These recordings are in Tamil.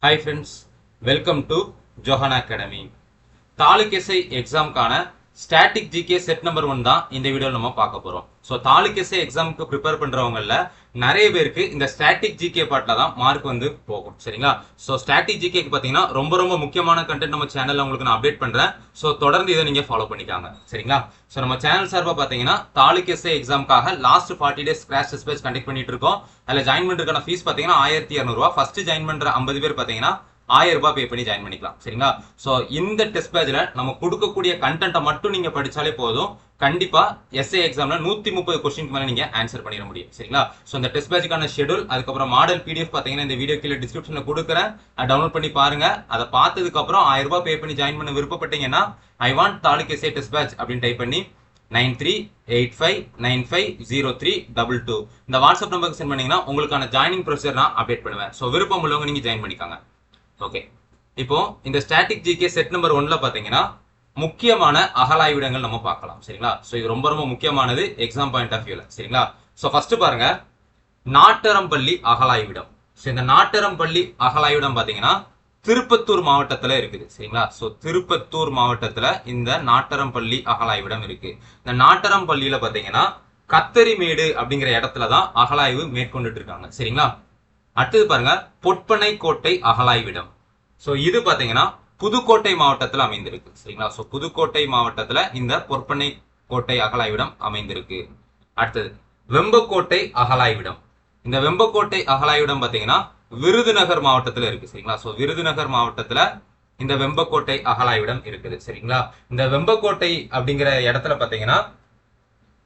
Hi friends, welcome to Johanna Academy. Taluk SI எக்ஸாம்க்கான ஸ்டாட்டிக் ஜிகே செட் நம்பர் 1 தான் இந்த வீடியோவில் நம்ம பார்க்க போறோம். ஸோ தாலுக் எஸ்ஐ எக்ஸாமுக்கு ப்ரிப்பேர் பண்றவங்கல நிறைய பேருக்கு இந்த ஸ்டாட்டிக் ஜிகே பார்ட்ல தான் மார்க் வந்து போகும். சரிங்களா? ஸோ ஸ்டாட்டிக் ஜிகேக்கு பார்த்தீங்கன்னா ரொம்ப முக்கியமான கண்டென்ட் நம்ம சேனல்ல உங்களுக்கு நான் அப்டேட் பண்றேன். ஸோ தொடர்ந்து இதை நீங்க ஃபாலோ பண்ணிக்காங்க. சரிங்களா? ஸோ நம்ம சேனல் சார்பா பார்த்தீங்கன்னா தாலுக் எஸ்ஐ எக்ஸாமுக்காக last 40 days crash test batch conduct பண்ணிட்டு இருக்கோம். அதில் ஜாயின் பண்றதுக்கான ஃபீஸ் பார்த்தீங்கன்னா 1200 ரூபாய். ஃபர்ஸ்ட் ஜாயின் பண்ற 50 பேர் பார்த்தீங்கன்னா 1000 ரூபாய் பே பண்ணி ஜாயின் பண்ணிக்கலாம். சரிங்களா? சோ இந்த டெஸ்ட் பேட்ச்ல நம்ம கொடுக்கக்கூடிய கண்டென்ட்டை மட்டும் நீங்க படிச்சாலே போதும். கண்டிப்பா எஸ்ஏ எக்ஸாம்ல 130 क्वेश्चन மேல நீங்க ஆன்சர் பண்ணிர முடியும். சரிங்களா? சோ இந்த டெஸ்ட் பேட்ச்க்கான ஷெட்யூல் அதுக்கப்புறம் மாடல் பிடிஎஃப் பாத்தீங்கன்னா இந்த வீடியோ கீழ டிஸ்கிரிப்ஷன்ல கொடுக்குறேன். அதை டவுன்லோட் பண்ணி பாருங்க. அதை பார்த்ததுக்கு அப்புறம் 1000 ரூபாய் பே பண்ணி ஜாயின் பண்ண விருப்பப்பட்டீங்கன்னா I want taluk SA test batch அப்படின்னு டைப் பண்ணி 9385950322 இந்த வாட்ஸ்அப் நம்பருக்கு சென்ட் பண்ணீங்கன்னா உங்களுக்கான ஜாயினிங் ப்ரொசீஜர் நான் அப்டேட் பண்ணுவேன். சோ விருப்பம் உள்ளவங்க நீங்க ஜாயின் பண்ணிக்காங்க. ஓகே, இப்போ இந்த ஸ்டாட்டிக் ஜிகே செட் நம்பர் 1ல பாத்தீங்கன்னா முக்கியமான அகலாய்விடங்கள் நம்ம பார்க்கலாம். சரிங்களா? சோ இது ரொம்ப முக்கியமானது எக்ஸாம் பாயிண்ட் ஆஃப் வியூல. சரிங்களா? சோ ஃபர்ஸ்ட் பாருங்க, நாட்டரம்பள்ளி அகலாய்விடம். சோ இந்த நாட்டரம்பள்ளி அகலாய்விடம் பாத்தீங்கன்னா திருப்பத்தூர் மாவட்டத்துல இருக்குது. சரிங்களா? சோ திருப்பத்தூர் மாவட்டத்துல இந்த நாட்டரம்பள்ளி அகலாய்விடம் இருக்கு. இந்த நாட்டரம்பள்ளியில பாத்தீங்கன்னா கத்தரிமேடு அப்படிங்கிற இடத்துல தான் அகலாய்வு மேற்கொண்டுட்டு இருக்காங்க. சரிங்களா? அடுத்தது பாருங்க, பொற்பனை கோட்டை அகலாய்விடம். சோ இது பாத்தீங்கன்னா புதுக்கோட்டை மாவட்டத்தில் அமைந்திருக்கு. சரிங்களா? சோ புதுக்கோட்டை மாவட்டத்துல இந்த பொற்பனை கோட்டை அகலாய்விடம் அமைந்திருக்கு. அடுத்தது வெம்பக்கோட்டை அகலாய்விடம். இந்த வெம்பக்கோட்டை அகலாய்விடம் பாத்தீங்கன்னா விருதுநகர் மாவட்டத்துல இருக்கு. சரிங்களா? சோ விருதுநகர் மாவட்டத்துல இந்த வெம்பக்கோட்டை அகலாய்விடம் இருக்குது. சரிங்களா? இந்த வெம்பக்கோட்டை அப்படிங்கிற இடத்துல பாத்தீங்கன்னா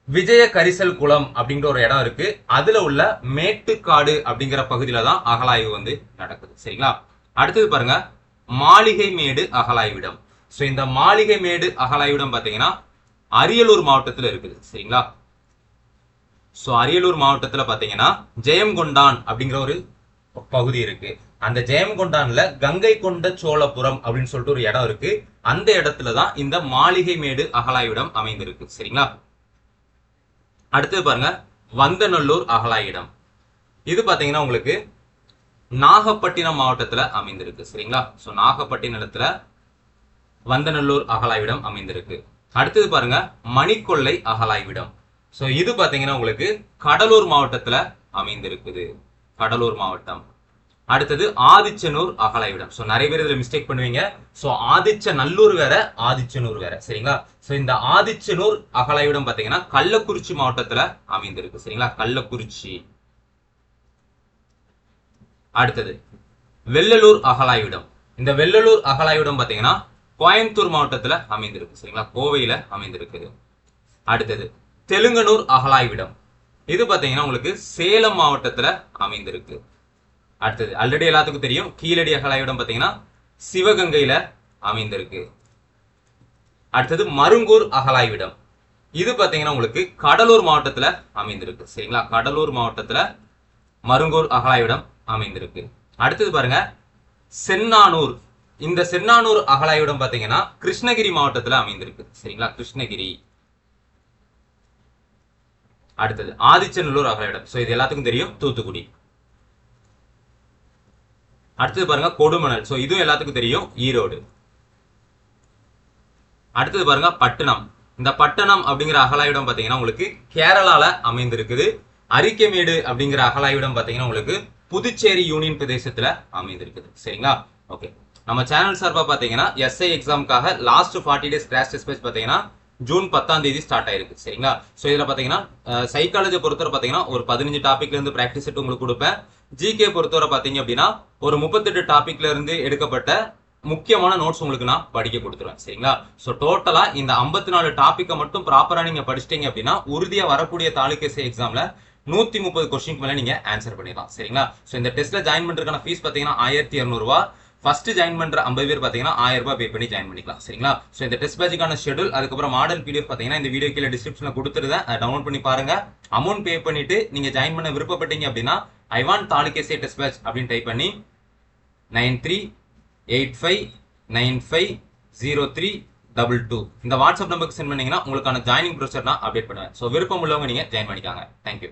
விஜய கரிசல் குளம் அப்படிங்கிற ஒரு இடம் இருக்கு. அதுல உள்ள மேட்டுக்காடு அப்படிங்கிற பகுதியில தான் அகலாய்வு வந்து நடக்குது. சரிங்களா? அடுத்தது பாருங்க, மாளிகை மேடு அகலாய்விடம். சோ இந்த மாளிகை மேடு அகலாய்விடம் பாத்தீங்கன்னா அரியலூர் மாவட்டத்துல இருக்குது. சரிங்களா? சோ அரியலூர் மாவட்டத்துல பாத்தீங்கன்னா ஜெயங்கொண்டான் அப்படிங்கிற ஒரு பகுதி இருக்கு. அந்த ஜெயங்கொண்டான்ல கங்கை கொண்ட சோழபுரம் அப்படின்னு சொல்லிட்டு ஒரு இடம் இருக்கு. அந்த இடத்துலதான் இந்த மாளிகை மேடு அகலாய்விடம் அமைந்திருக்கு. சரிங்களா? அடுத்தது பாருங்க, வந்தநல்லூர் அகலாய்விடம். இது பாத்தீங்கன்னா உங்களுக்கு நாகப்பட்டினம் மாவட்டத்துல அமைந்திருக்கு. சரிங்களா? சோ நாகப்பட்டினத்துல வந்தநல்லூர் அகலாய்விடம் அமைந்திருக்கு. அடுத்தது பாருங்க, மணிக்கொள்ளை அகலாய்விடம். சோ இது பாத்தீங்கன்னா உங்களுக்கு கடலூர் மாவட்டத்துல அமைந்திருக்குது. கடலூர் மாவட்டம். அடுத்தது ஆதிச்சனூர் அகலாய்விடம். சோ நிறைய பேர் இதுல மிஸ்டேக் பண்ணுவீங்க. சோ ஆதிச்சநல்லூர் வேற, ஆதிச்சனூர் வேற. சரிங்களா? சோ இந்த ஆதிச்சனூர் அகலாய்விடம் பாத்தீங்கன்னா கள்ளக்குறிச்சி மாவட்டத்துல அமைந்திருக்கு. சரிங்களா? கள்ளக்குறிச்சி. அடுத்தது வெள்ளலூர் அகலாய்விடம். இந்த வெள்ளலூர் அகலாய்விடம் பாத்தீங்கன்னா கோயம்புத்தூர் மாவட்டத்துல அமைந்திருக்கு. சரிங்களா? கோவையில அமைந்திருக்கு. அடுத்தது தெலுங்கனூர் அகலாய்விடம். இது பாத்தீங்கன்னா உங்களுக்கு சேலம் மாவட்டத்துல அமைந்திருக்கு. அடுத்தது ஆல்ரெடி எல்லாத்துக்கும் தெரியும், கீழடி அகலாய்விடம் பாத்தீங்கன்னா சிவகங்கையில அமைந்திருக்கு. அடுத்தது மருங்கூர் அகலாய்விடம். இது பாத்தீங்கன்னா உங்களுக்கு கடலூர் மாவட்டத்துல அமைந்திருக்கு. சரிங்களா? கடலூர் மாவட்டத்துல மருங்கூர் அகலாய்விடம் அமைந்திருக்கு. அடுத்தது பாருங்க, சென்னானூர். இந்த சென்னானூர் அகலாய்விடம் பாத்தீங்கன்னா கிருஷ்ணகிரி மாவட்டத்துல அமைந்திருக்கு. சரிங்களா? கிருஷ்ணகிரி. அடுத்தது ஆதிச்சநல்லூர் அகலாய்விடம். சோ இது எல்லாத்துக்கும் தெரியும், தூத்துக்குடி. அடுத்தது பாருங்க கொடுமணல். சோ இதுவும் எல்லாத்துக்கும் தெரியும், ஈரோடு. அடுத்தது பாருங்க பட்டணம். இந்த பட்டணம் அப்படிங்கிற அகலாய்விடம் பாத்தீங்கன்னா உங்களுக்கு கேரளால அமைந்திருக்குது. அரிக்கமேடு அப்படிங்கிற அகலாய்விடம் பாத்தீங்கன்னா உங்களுக்கு புதுச்சேரி யூனியன் பிரதேசத்துல அமைந்திருக்குது. சரிங்களா? ஓகே, நம்ம சேனல் சார்பா பாத்தீங்கன்னா எஸ்ஐ எக்ஸாமுக்காக last 40 days crash test batch பாத்தீங்கன்னா ஜூன் 10ஆம் தேதி ஸ்டார்ட் ஆயிருக்கு. சரிங்களா? சோ இதுல பாத்தீங்கன்னா சைக்காலஜி பொறுத்தவரை பாத்தீங்கன்னா ஒரு 15 டாபிக்ல இருந்து பிராக்டிஸ் செட் உங்களுக்கு கொடுப்பேன். ஜிகே பொறுத்தவரை பாத்தீங்க அப்படின்னா ஒரு 38 டாபிக்ல இருந்து எடுக்கப்பட்ட முக்கியமான நோட்ஸ் உங்களுக்கு நான் படிக்க கொடுத்துருவேன். சரிங்களா? சோ டோட்டலா இந்த 54 டாபிக்கை மட்டும் ப்ராப்பரா நீங்க படிச்சிட்டீங்க அப்படின்னா உறுதியா வரக்கூடிய தாலுக் எஸ்ஐ எக்ஸாம்ல 130 क्वेश्चन மேல நீங்க ஆன்சர் பண்ணிடலாம். சரிங்களா? சோ இந்த டெஸ்ட்ல ஜாயின் பண்றதுக்கான ஃபீஸ் பாத்தீங்கன்னா 1200 ரூபாய். ஃபர்ஸ்ட் ஜாயின் பண்ற 50 பேர் பாத்தீங்கன்னா 1000 ரூபாய் பே பண்ணி ஜாயின் பண்ணிக்கலாம். சரிங்களா? சோ இந்த டெஸ்ட் பேட்ச்க்கான ஷெட்யூல் அதுக்கப்புறம் மாடல் பிடிஎஃப் பாத்தீங்கன்னா இந்த வீடியோ கீழ டிஸ்கிரிப்ஷன்ல கொடுத்துருந்தேன். அதை டவுன்லோட் பண்ணி பாருங்க. அமௌண்ட் பே பண்ணிட்டு நீங்க ஜாயின் பண்ண விருப்பப்பட்டீங்க அப்படின்னா I want taluk SI test batch அப்படின்னு டைப் பண்ணி 9385950322 இந்த வாட்ஸ்அப் நம்பருக்கு சென்ட் பண்ணீங்கன்னா உங்களுக்கான ஜாயினிங் ப்ரொசீஜர் நான் அப்டேட் பண்ணுவேன். சோ விருப்பம் உள்ளவங்க நீங்க ஜாயின் பண்ணிக்காங்க. தேங்க்யூ.